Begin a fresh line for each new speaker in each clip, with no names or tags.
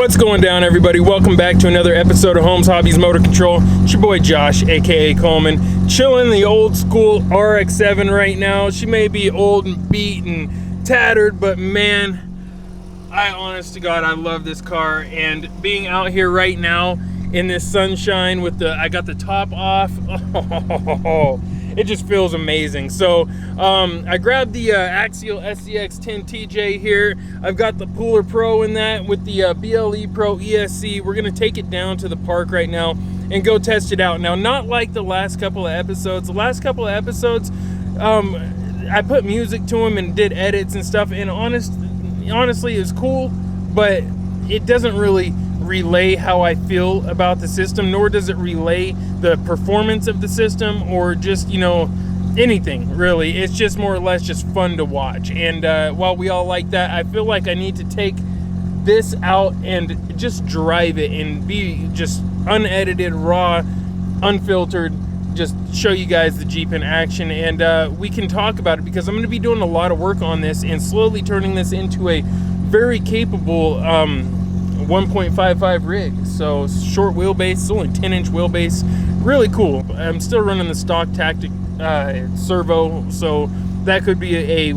What's going down, everybody? Welcome back to another episode of Holmes Hobbies Motor Control. It's your boy Josh, aka Coleman, chilling the old school RX-7 right now. She may be old and beat and tattered, but man, honest to God, I love this car. And being out here right now in this sunshine with I got the top off, it just feels amazing. So I grabbed the Axial SCX 10 TJ here. I've got the Pooler Pro in that with the BLE Pro ESC. We're gonna take it down to the park right now and go test it out. Now, not like the last couple of episodes. The last couple of episodes, I put music to them and did edits and stuff, and honestly it's cool, but it doesn't really relay how I feel about the system, nor does it relay the performance of the system, or just, you know, anything really. It's just more or less just fun to watch. And while we all like that, I feel like I need to take this out and just drive it and be just unedited, raw, unfiltered, just show you guys the Jeep in action, and we can talk about it, because I'm going to be doing a lot of work on this and slowly turning this into a very capable 1.55 rig. So short wheelbase, it's only 10-inch wheelbase, really cool. I'm still running the stock Tactic servo, so that could be a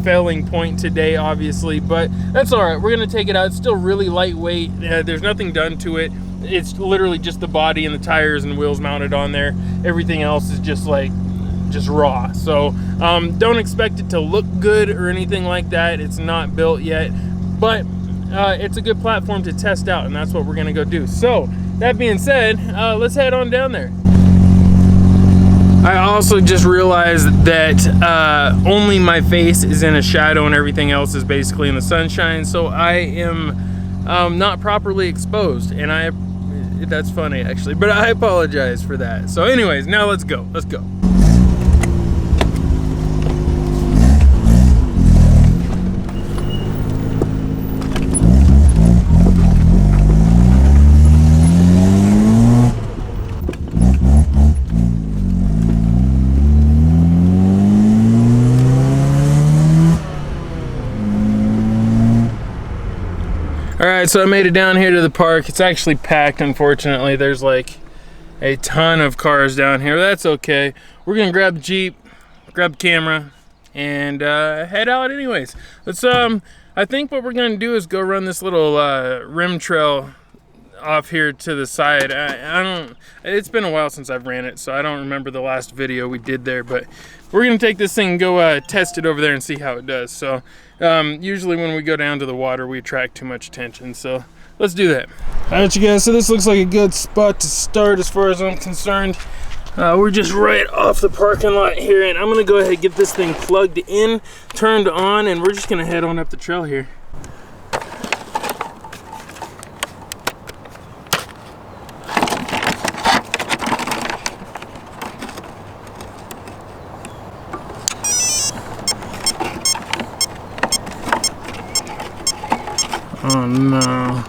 failing point today, obviously, but that's all right. We're gonna take it out. It's still really lightweight. There's nothing done to it. It's literally just the body and the tires and wheels mounted on there. Everything else is just raw. So don't expect it to look good or anything like that. It's not built yet, but it's a good platform to test out, and that's what we're gonna go do. So that being said, let's head on down there. I also just realized that only my face is in a shadow and everything else is basically in the sunshine, so I am not properly exposed, and that's funny actually, but I apologize for that. So anyways, now let's go. Alright, so I made it down here to the park. It's actually packed, unfortunately. There's like a ton of cars down here. That's okay. We're gonna grab the Jeep, grab the camera, and head out anyways. Let's I think what we're gonna do is go run this little rim trail off here to the side. It's been a while since I've ran it, so I don't remember the last video we did there, but we're gonna take this thing and go test it over there and see how it does. So usually when we go down to the water, we attract too much attention, so let's do that. All right, you guys, so this looks like a good spot to start as far as I'm concerned. We're just right off the parking lot here, and I'm gonna go ahead and get this thing plugged in, turned on, and we're just gonna head on up the trail here. Oh no,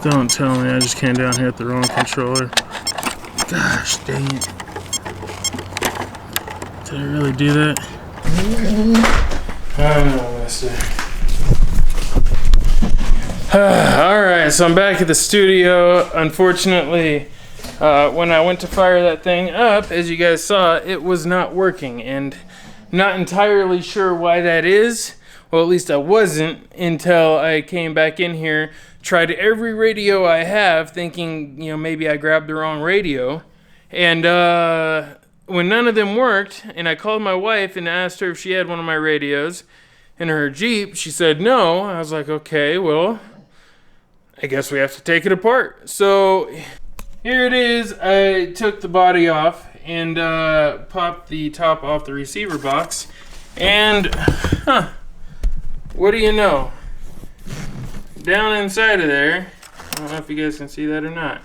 don't tell me I just came down here with the wrong controller. Gosh dang it. Did I really do that? I don't know, mister. Alright, so I'm back at the studio. Unfortunately, when I went to fire that thing up, as you guys saw, it was not working, and not entirely sure why that is. Well, at least I wasn't until I came back in here, tried every radio I have, thinking, you know, maybe I grabbed the wrong radio. And when none of them worked, and I called my wife and asked her if she had one of my radios in her Jeep, she said no. I was like, okay, well, I guess we have to take it apart. So here it is. I took the body off and popped the top off the receiver box, and what do you know? Down inside of there, I don't know if you guys can see that or not,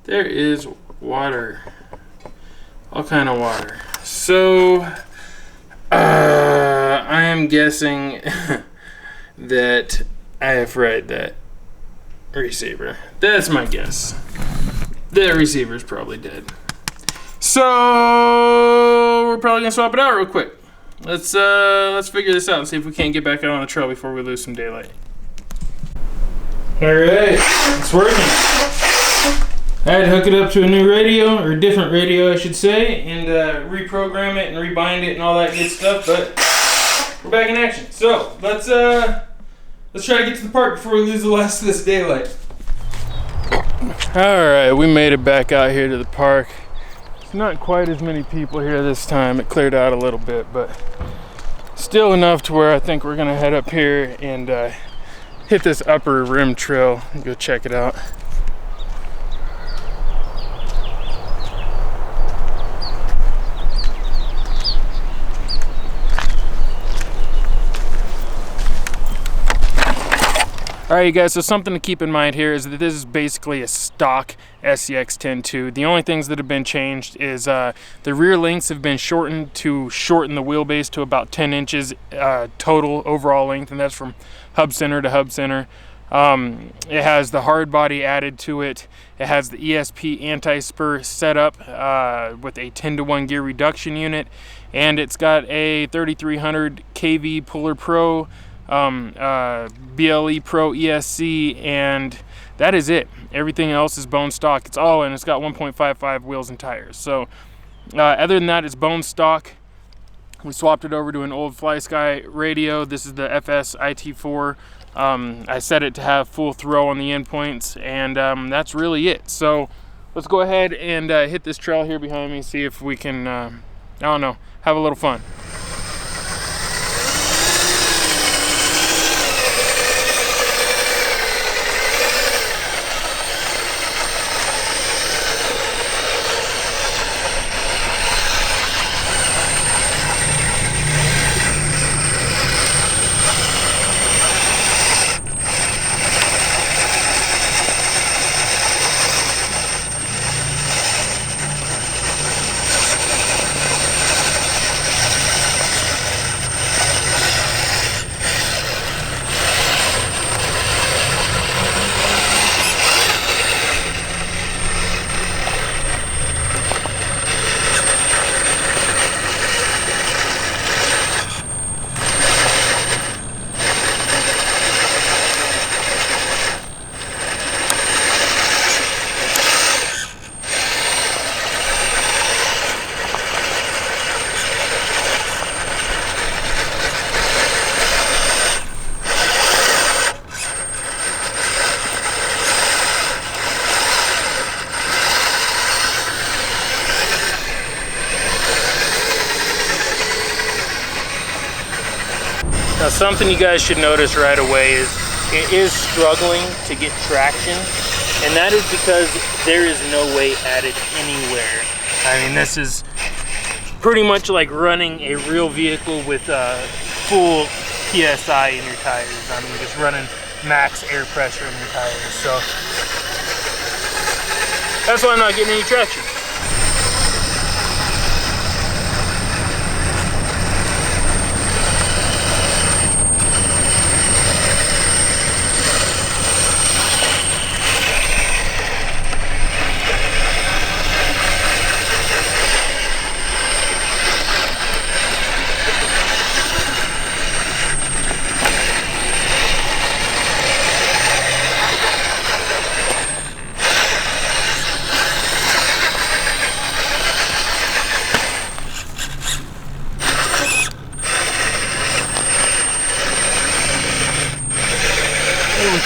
there is water. All kind of water. So, I am guessing that I have fried that receiver. That's my guess. That receiver's probably dead. So, we're probably gonna swap it out real quick. Let's figure this out and see if we can't get back out on the trail before we lose some daylight. Alright, it's working. I had to hook it up to a new radio, or a different radio I should say, and reprogram it and rebind it and all that good stuff, but we're back in action. So, let's try to get to the park before we lose the last of this daylight. Alright, we made it back out here to the park. It's not quite as many people here this time. It cleared out a little bit, but still enough to where I think we're gonna head up here and hit this upper rim trail and go check it out. Alright you guys, so something to keep in mind here is that this is basically a stock SCX 10.2. The only things that have been changed is the rear lengths have been shortened to shorten the wheelbase to about 10 inches total overall length, and that's from hub center to hub center. It has the hard body added to it. It has the ESP anti-spur setup with a 10-to-1 gear reduction unit, and it's got a 3300 kV Puller Pro, BLE Pro ESC, and that is it. Everything else is bone stock. It's all in. It's got 1.55 wheels and tires. So other than that, it's bone stock. We swapped it over to an old FlySky radio. This is the FS IT4. I set it to have full throw on the endpoints, and that's really it. So let's go ahead and hit this trail here behind me, see if we can, I don't know, have a little fun. Now something you guys should notice right away is it is struggling to get traction, and that is because there is no weight added anywhere. I mean, this is pretty much like running a real vehicle with full PSI in your tires. I mean, just running max air pressure in your tires. So that's why I'm not getting any traction.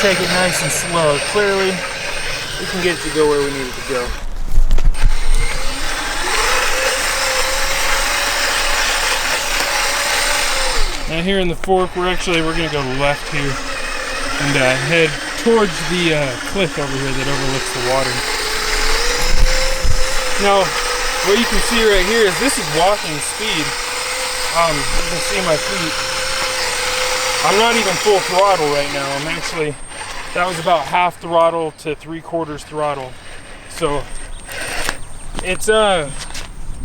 Take it nice and slow. Clearly, we can get it to go where we need it to go. Now here in the fork, we're gonna go left here and head towards the cliff over here that overlooks the water. Now, what you can see right here is this is walking speed. You can see my feet. I'm not even full throttle right now. I'm actually, that was about half throttle to 3/4 throttle. So it's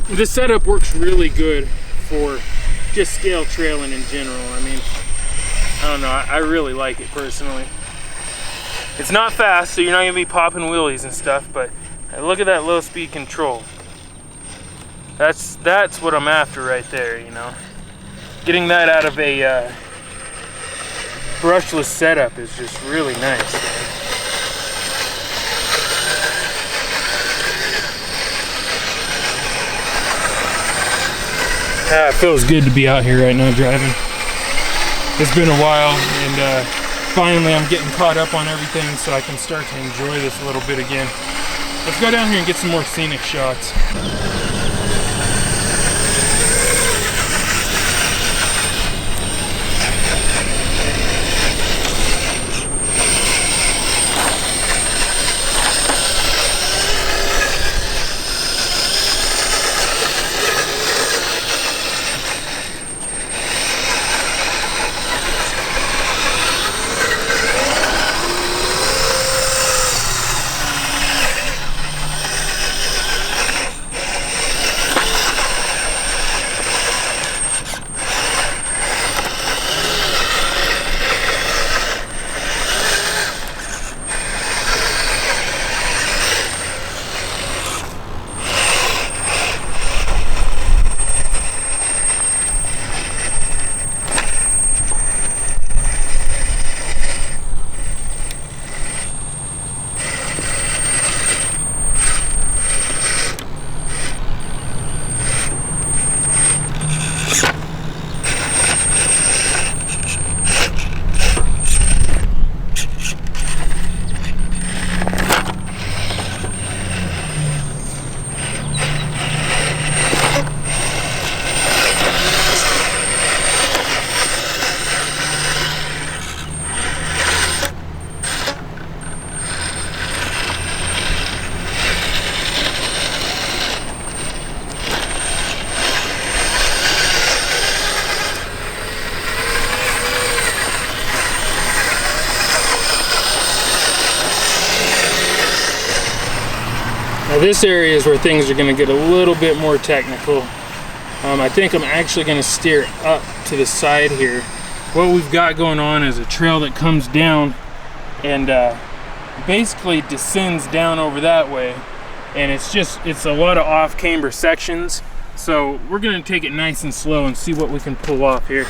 this setup works really good for just scale trailing in general. I mean, I don't know, I really like it personally. It's not fast, so you're not gonna be popping wheelies and stuff, but look at that low speed control. That's what I'm after right there, you know. Getting that out of a brushless setup is just really nice. It feels good to be out here right now driving. It's been a while, and finally I'm getting caught up on everything so I can start to enjoy this a little bit again. Let's go down here and get some more scenic shots. Now this area is where things are going to get a little bit more technical. I think I'm actually going to steer up to the side here. What we've got going on is a trail that comes down and basically descends down over that way. And it's a lot of off-camber sections. So we're going to take it nice and slow and see what we can pull off here.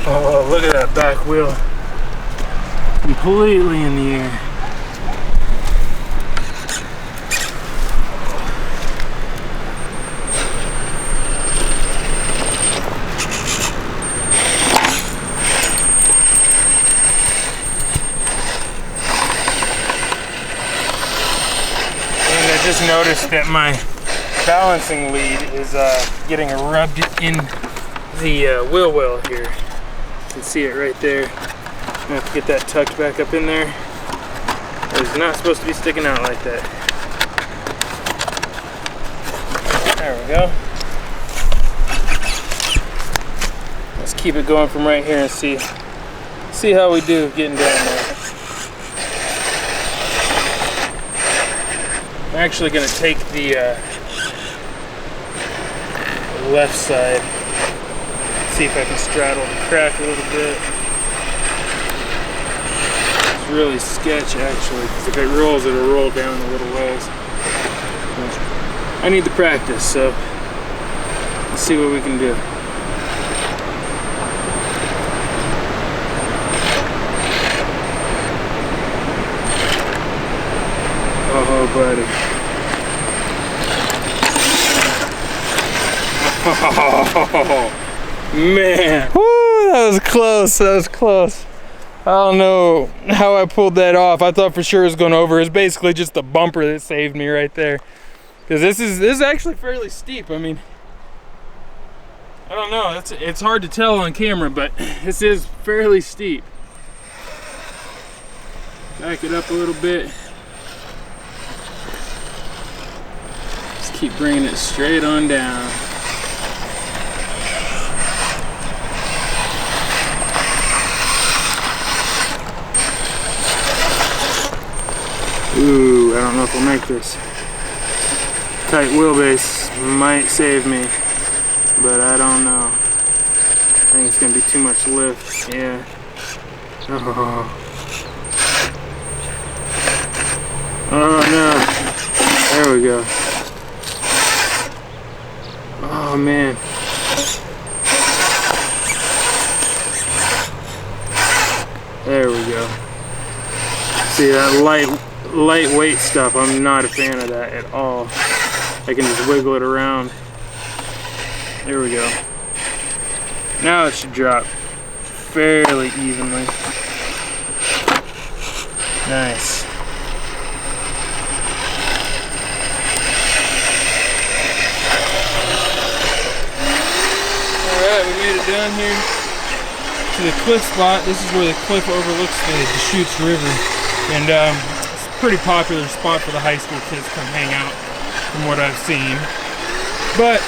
Oh, look at that back wheel. Completely in the air. And I just noticed that my balancing lead is getting rubbed in the wheel well here. You can see it right there. I'm gonna have to get that tucked back up in there. It's not supposed to be sticking out like that. There we go. Let's keep it going from right here and see how we do getting down there. I'm actually gonna take the left side. See if I can straddle the crack a little bit. It's really sketch actually, because if it rolls, it'll roll down a little ways. I need the practice, so let's see what we can do. Oh, buddy. Oh, man. Woo, that was close. That was close. I don't know how I pulled that off. I thought for sure it was going over. It's basically just the bumper that saved me right there. Because this is actually fairly steep. I mean, I don't know. It's hard to tell on camera, but this is fairly steep. Back it up a little bit. Just keep bringing it straight on down. Ooh, I don't know if we'll make this. Tight wheelbase might save me, but I don't know. I think it's gonna be too much lift. Yeah. Oh. Oh no. There we go. Oh man. There we go. See that lightweight stuff, I'm not a fan of that at all. I can just wiggle it around. There we go. Now it should drop fairly evenly. Nice. Alright, we made it down here to the cliff spot. This is where the cliff overlooks the Deschutes River. And it's a pretty popular spot for the high school kids to come hang out, from what I've seen. But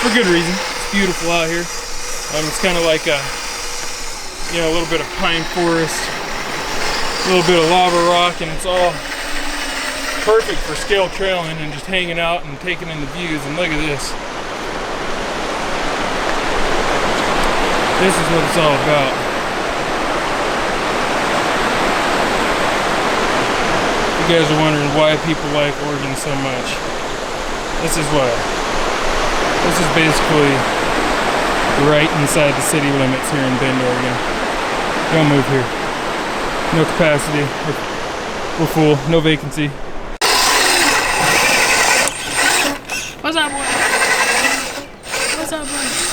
for good reason. It's beautiful out here. It's kind of like a, you know, a little bit of pine forest, a little bit of lava rock, and it's all perfect for scale trailing and just hanging out and taking in the views. And look at this. This is what it's all about. You guys are wondering why people like Oregon so much. This is why. This is basically right inside the city limits here in Bend, Oregon. Don't move here. No capacity. We're full. No vacancy.
What's up, boy? What's up, boy?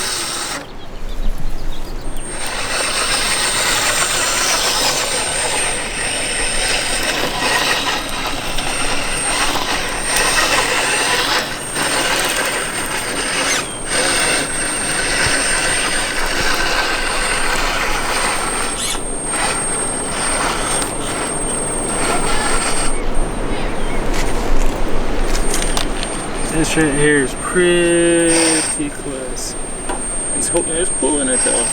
This right here is pretty close. He's pulling it though.